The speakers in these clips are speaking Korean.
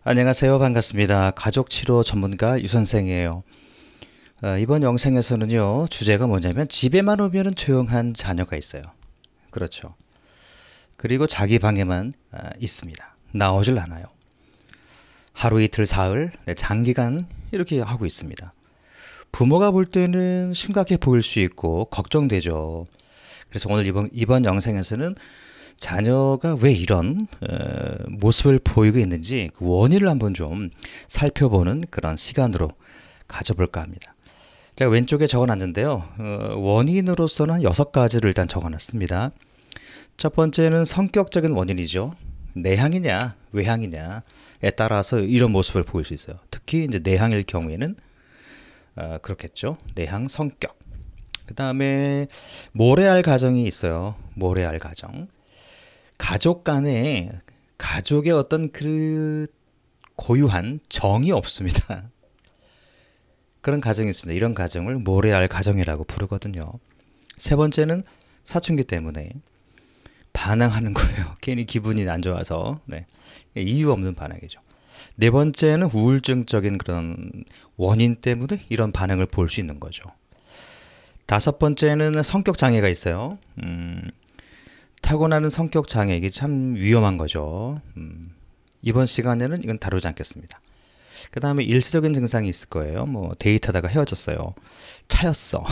안녕하세요. 반갑습니다. 가족치료 전문가 유선생이에요. 이번 영상에서는요, 주제가 뭐냐면 집에만 오면 조용한 자녀가 있어요. 그렇죠. 그리고 자기 방에만 있습니다. 나오질 않아요. 하루 이틀 사흘, 장기간 이렇게 하고 있습니다. 부모가 볼 때는 심각해 보일 수 있고 걱정되죠. 그래서 오늘 이번 영상에서는 자녀가 왜 이런 모습을 보이고 있는지 그 원인을 한번 좀 살펴보는 그런 시간으로 가져볼까 합니다. 제가 왼쪽에 적어놨는데요. 원인으로서는 한 6가지를 일단 적어놨습니다. 첫 번째는 성격적인 원인이죠. 내향이냐 외향이냐에 따라서 이런 모습을 보일 수 있어요. 특히 이제 내향일 경우에는 그렇겠죠. 내향 성격. 그 다음에 모래알 가정이 있어요. 모래알 가정. 가족 간에 가족의 어떤 그 고유한 정이 없습니다. 그런 가정이 있습니다. 이런 가정을 모래알 가정이라고 부르거든요. 세 번째는 사춘기 때문에 반항하는 거예요. 괜히 기분이 안 좋아서. 네. 이유 없는 반항이죠. 네 번째는 우울증적인 그런 원인 때문에 이런 반응을 볼 수 있는 거죠. 다섯 번째는 성격 장애가 있어요. 타고나는 성격 장애, 이게 참 위험한 거죠. 이번 시간에는 이건 다루지 않겠습니다. 그 다음에 일시적인 증상이 있을 거예요. 뭐 데이트하다가 헤어졌어요. 차였어.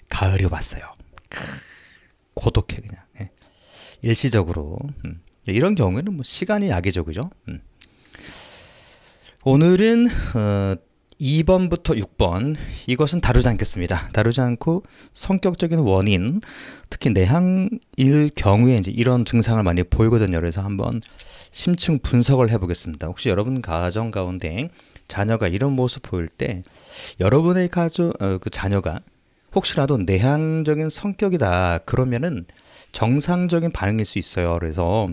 가을이 왔어요. 고독해 그냥. 예. 일시적으로. 이런 경우에는 뭐 시간이 약이죠, 그죠? 오늘은 2번부터 6번 이것은 다루지 않겠습니다. 다루지 않고 성격적인 원인, 특히 내향일 경우에 이제 이런 증상을 많이 보이거든요. 그래서 한번 심층 분석을 해보겠습니다. 혹시 여러분 가정 가운데 자녀가 이런 모습 보일 때 여러분의 그 자녀가 혹시라도 내향적인 성격이다 그러면은 정상적인 반응일 수 있어요. 그래서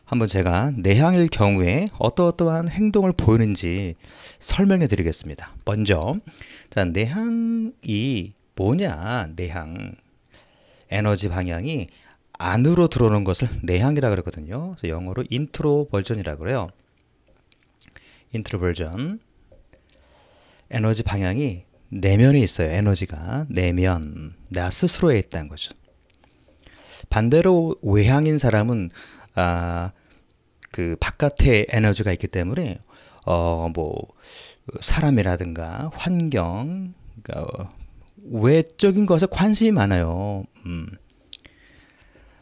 한번 제가 내향일 경우에 어떠한 행동을 보이는지 설명해 드리겠습니다. 먼저 자, 내향이 뭐냐? 내향 에너지 방향이 안으로 들어오는 것을 내향이라 그러거든요. 그래서 영어로 인트로버전이라 그래요. 인트로버전. 에너지 방향이 내면에 있어요. 에너지가 내면, 나 스스로에 있다는 거죠. 반대로 외향인 사람은 그 바깥에 에너지가 있기 때문에 뭐 사람이라든가 환경, 그러니까 외적인 것에 관심이 많아요.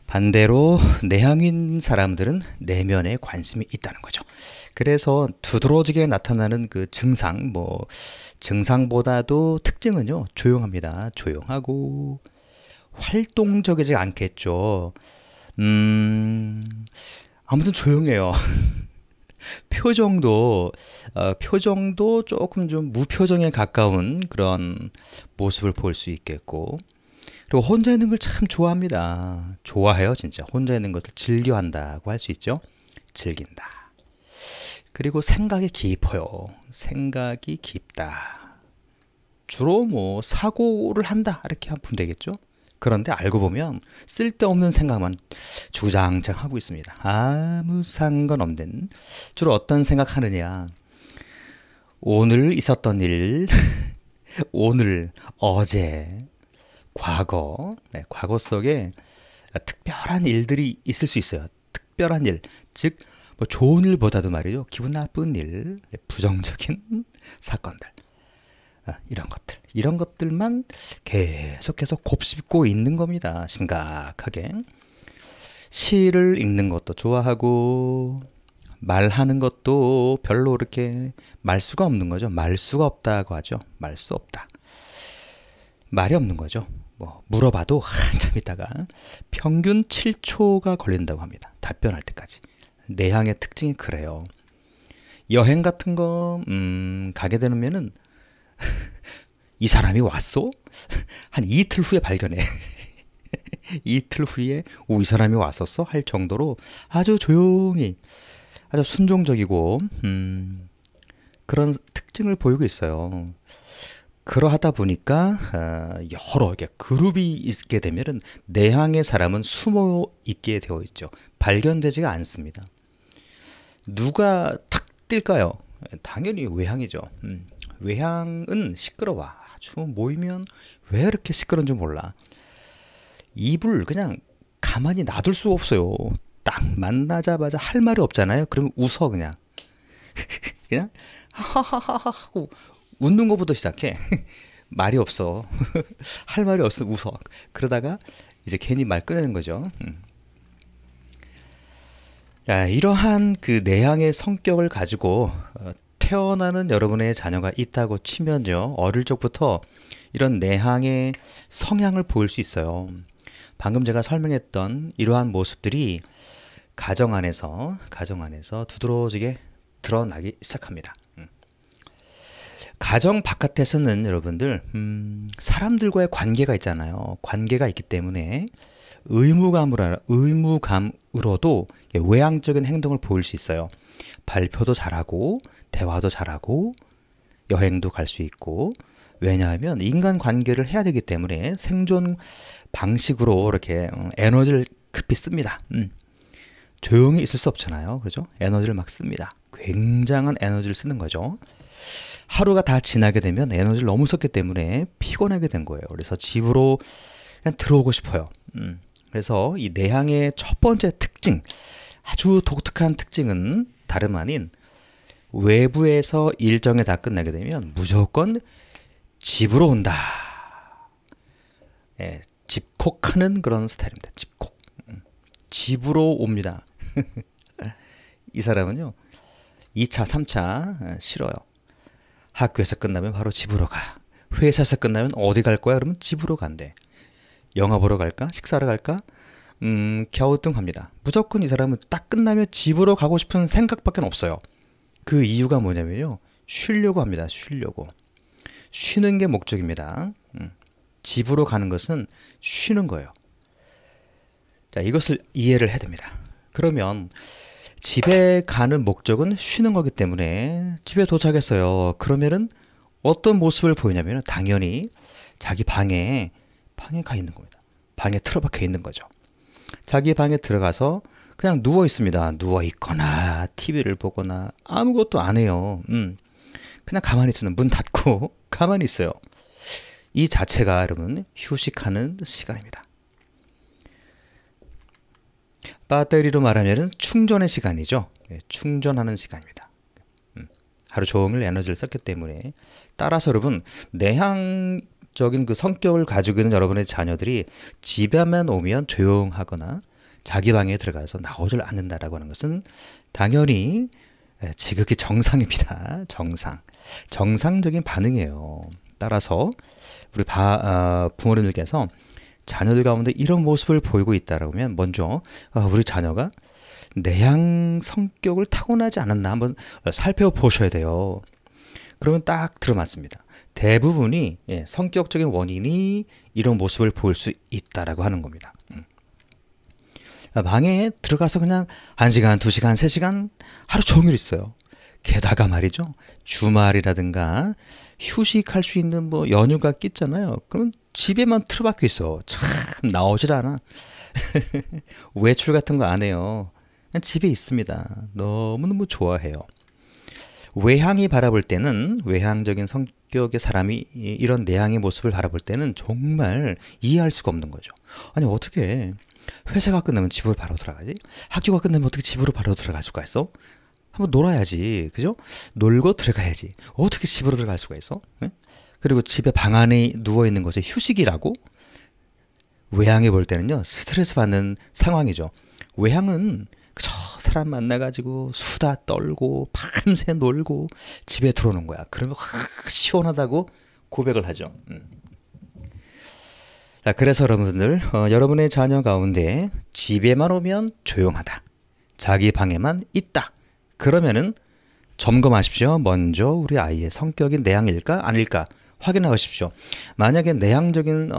반대로 내향인 사람들은 내면에 관심이 있다는 거죠. 그래서 두드러지게 나타나는 그 증상, 뭐 증상보다도 특징은요, 조용합니다. 조용하고 활동적이지 않겠죠. 아무튼 조용해요. 표정도 조금 좀 무표정에 가까운 그런 모습을 볼 수 있겠고, 그리고 혼자 있는 걸 참 좋아합니다. 좋아해요, 진짜. 혼자 있는 것을 즐겨한다고 할 수 있죠. 즐긴다. 그리고 생각이 깊어요. 생각이 깊다. 주로 뭐 사고를 한다 이렇게 하면 되겠죠. 그런데 알고 보면 쓸데없는 생각만 주구장창 하고 있습니다. 아무 상관없는. 주로 어떤 생각하느냐. 오늘 있었던 일, 오늘, 어제, 과거. 네, 과거 속에 특별한 일들이 있을 수 있어요. 특별한 일. 즉, 뭐 좋은 일보다도 말이죠. 기분 나쁜 일, 부정적인 사건들. 이런 것들만 계속해서 곱씹고 있는 겁니다. 심각하게. 시를 읽는 것도 좋아하고 말하는 것도 별로 이렇게 말수가 없는 거죠. 말수가 없다고 하죠. 말수 없다. 말이 없는 거죠. 뭐 물어봐도 한참 있다가 평균 7초가 걸린다고 합니다. 답변할 때까지. 내향의 특징이 그래요. 여행 같은 거 가게 되면은 이 사람이 왔어? 한 이틀 후에 발견해. 이틀 후에 이 사람이 왔었어? 할 정도로 아주 조용히 아주 순종적이고 그런 특징을 보이고 있어요. 그러하다 보니까 여러 개 그룹이 있게 되면은 내향의 사람은 숨어 있게 되어 있죠. 발견되지가 않습니다. 누가 탁 뛸까요? 당연히 외향이죠. 외향은 시끄러워. 아주 모이면 왜 이렇게 시끄러운지 몰라. 입을 그냥 가만히 놔둘 수 없어요. 딱 만나자마자 할 말이 없잖아요. 그러면 웃어 그냥. 그냥 하하하하 하고 웃는 것부터 시작해. 말이 없어. 할 말이 없어 웃어. 그러다가 이제 괜히 말 꺼내는 거죠. 야, 이러한 그 내향의 성격을 가지고 태어나는 여러분의 자녀가 있다고 치면요. 어릴 적부터 이런 내향의 성향을 보일 수 있어요. 방금 제가 설명했던 이러한 모습들이 가정 안에서 두드러지게 드러나기 시작합니다. 가정 바깥에서는 여러분들 사람들과의 관계가 있잖아요. 관계가 있기 때문에 의무감으로도 외향적인 행동을 보일 수 있어요. 발표도 잘하고 대화도 잘하고 여행도 갈 수 있고 왜냐하면 인간관계를 해야 되기 때문에 생존 방식으로 이렇게 에너지를 급히 씁니다. 조용히 있을 수 없잖아요. 그죠? 에너지를 막 씁니다. 굉장한 에너지를 쓰는 거죠. 하루가 다 지나게 되면 에너지를 너무 썼기 때문에 피곤하게 된 거예요. 그래서 집으로 그냥 들어오고 싶어요. 그래서 이 내향의 첫 번째 특징, 아주 독특한 특징은 다름 아닌 외부에서 일정이 다 끝나게 되면 무조건 집으로 온다. 예, 집콕하는 그런 스타일입니다. 집콕. 집으로 옵니다. 이 사람은요. 2차, 3차 싫어요. 학교에서 끝나면 바로 집으로 가. 회사에서 끝나면 어디 갈 거야? 그러면 집으로 간대. 영화 보러 갈까? 식사하러 갈까? 갸우뚱합니다. 무조건 이 사람은 딱 끝나면 집으로 가고 싶은 생각밖에 없어요. 그 이유가 뭐냐면요. 쉬려고 합니다. 쉬려고. 쉬는 게 목적입니다. 집으로 가는 것은 쉬는 거예요. 자, 이것을 이해를 해야 됩니다. 그러면 집에 가는 목적은 쉬는 거기 때문에 집에 도착했어요. 그러면은 어떤 모습을 보이냐면 당연히 자기 방에 가 있는 겁니다. 방에 틀어박혀 있는 거죠. 자기 방에 들어가서 그냥 누워 있습니다. 누워 있거나 TV를 보거나 아무것도 안 해요. 그냥 가만히 있으면 문 닫고 가만히 있어요. 이 자체가 여러분 휴식하는 시간입니다. 배터리로 말하면 충전의 시간이죠. 충전하는 시간입니다. 하루 종일 에너지를 썼기 때문에 따라서 여러분 내향적인 그 성격을 가지고 있는 여러분의 자녀들이 집에만 오면 조용하거나 자기 방에 들어가서 나오질 않는다라고 하는 것은 당연히 지극히 정상입니다. 정상적인 반응이에요. 따라서 우리 부모님들께서 자녀들 가운데 이런 모습을 보이고 있다라고 하면 먼저 우리 자녀가 내향 성격을 타고나지 않았나 한번 살펴보셔야 돼요. 그러면 딱 들어맞습니다. 대부분이 성격적인 원인이 이런 모습을 보일 수 있다라고 하는 겁니다. 방에 들어가서 그냥 1시간, 2시간, 3시간 하루 종일 있어요. 게다가 말이죠. 주말이라든가 휴식할 수 있는 뭐 연휴가 끼잖아요. 그럼 집에만 틀어박혀 있어. 참 나오질 않아. 외출 같은 거 안 해요. 그냥 집에 있습니다. 너무너무 좋아해요. 외향이 바라볼 때는 외향적인 성격의 사람이 이런 내향의 모습을 바라볼 때는 정말 이해할 수가 없는 거죠. 아니 어떻게 회사가 끝나면 집으로 바로 들어가지? 학교가 끝나면 어떻게 집으로 바로 들어갈 수가 있어? 한번 놀아야지. 그죠? 놀고 들어가야지. 어떻게 집으로 들어갈 수가 있어? 네? 그리고 집에 방 안에 누워있는 것이 휴식이라고? 외향에 볼 때는요. 스트레스 받는 상황이죠. 외향은 그저 사람 만나가지고 수다 떨고 밤새 놀고 집에 들어오는 거야. 그러면 확 시원하다고 고백을 하죠. 자, 그래서 여러분들 여러분의 자녀 가운데 집에만 오면 조용하다. 자기 방에만 있다. 그러면은 점검하십시오. 먼저 우리 아이의 성격이 내향일까 아닐까 확인하십시오. 만약에 내향적인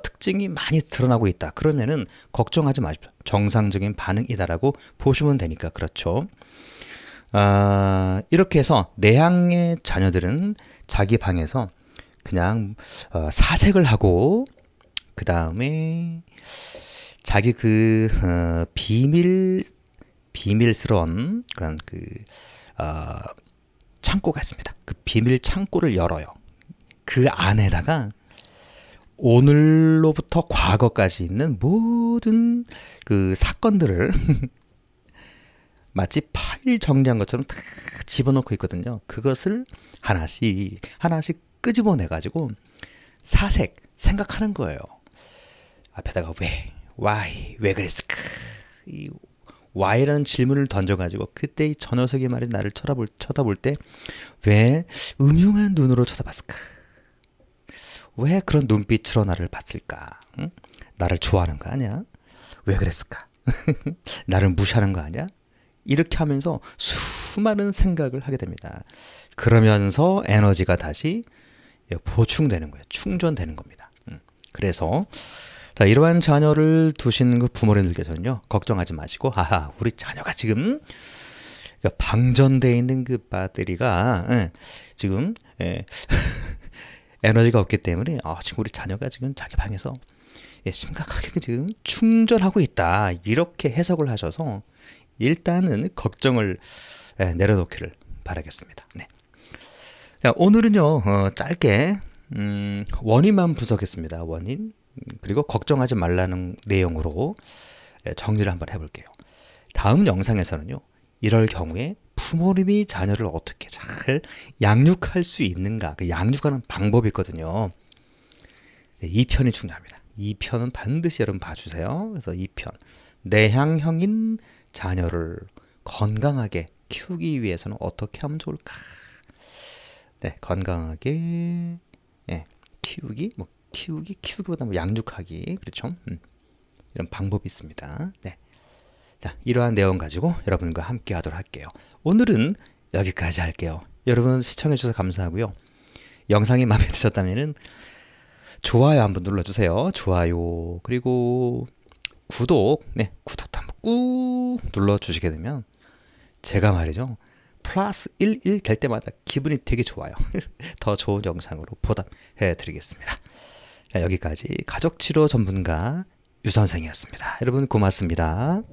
특징이 많이 드러나고 있다. 그러면은 걱정하지 마십시오. 정상적인 반응이다라고 보시면 되니까 그렇죠. 이렇게 해서 내향의 자녀들은 자기 방에서 그냥 사색을 하고 그 다음에 자기 비밀 비밀스러운 그런 창고가 있습니다. 그 비밀 창고를 열어요. 그 안에다가 오늘로부터 과거까지 있는 모든 그 사건들을 마치 파일 정리한 것처럼 다 집어넣고 있거든요. 그것을 하나씩 하나씩 끄집어내 가지고 사색 생각하는 거예요. 앞에다가 왜 그랬을까? 이 why라는 질문을 던져가지고 그때 이 저 녀석이 말이 나를 쳐다볼 때 왜 음흉한 눈으로 쳐다봤을까? 왜 그런 눈빛으로 나를 봤을까? 응? 나를 좋아하는 거 아니야? 왜 그랬을까? 나를 무시하는 거 아니야? 이렇게 하면서 수많은 생각을 하게 됩니다. 그러면서 에너지가 다시 보충되는 거예요. 충전되는 겁니다. 그래서 자, 이러한 자녀를 두신 그 부모님들께서는요, 걱정하지 마시고, 우리 자녀가 지금 방전되어 있는 그 배터리가 지금 에너지가 없기 때문에 지금 우리 자녀가 지금 자기 방에서 심각하게 지금 충전하고 있다, 이렇게 해석을 하셔서 일단은 걱정을 내려놓기를 바라겠습니다. 네. 자, 오늘은요 짧게 원인만 분석했습니다. 원인 그리고 걱정하지 말라는 내용으로 정리를 한번 해볼게요. 다음 영상에서는요, 이럴 경우에 부모님이 자녀를 어떻게 잘 양육할 수 있는가, 그 양육하는 방법이 있거든요. 이 편이 중요합니다. 이 편은 반드시 여러분 봐주세요. 그래서 이 편, 내향형인 자녀를 건강하게 키우기 위해서는 어떻게 하면 좋을까? 네, 건강하게 키우기보다 양육하기, 그렇죠? 이런 방법이 있습니다. 네. 자, 이러한 내용 가지고 여러분과 함께 하도록 할게요. 오늘은 여기까지 할게요. 여러분 시청해 주셔서 감사하고요. 영상이 마음에 드셨다면은 좋아요 한번 눌러주세요. 좋아요, 그리고 구독도 한번 꾹 눌러주시게 되면 제가 말이죠, 플러스 11 될 때마다 기분이 되게 좋아요. 더 좋은 영상으로 보답해 드리겠습니다. 자, 여기까지 가족치료 전문가 유 선생이었습니다. 여러분 고맙습니다.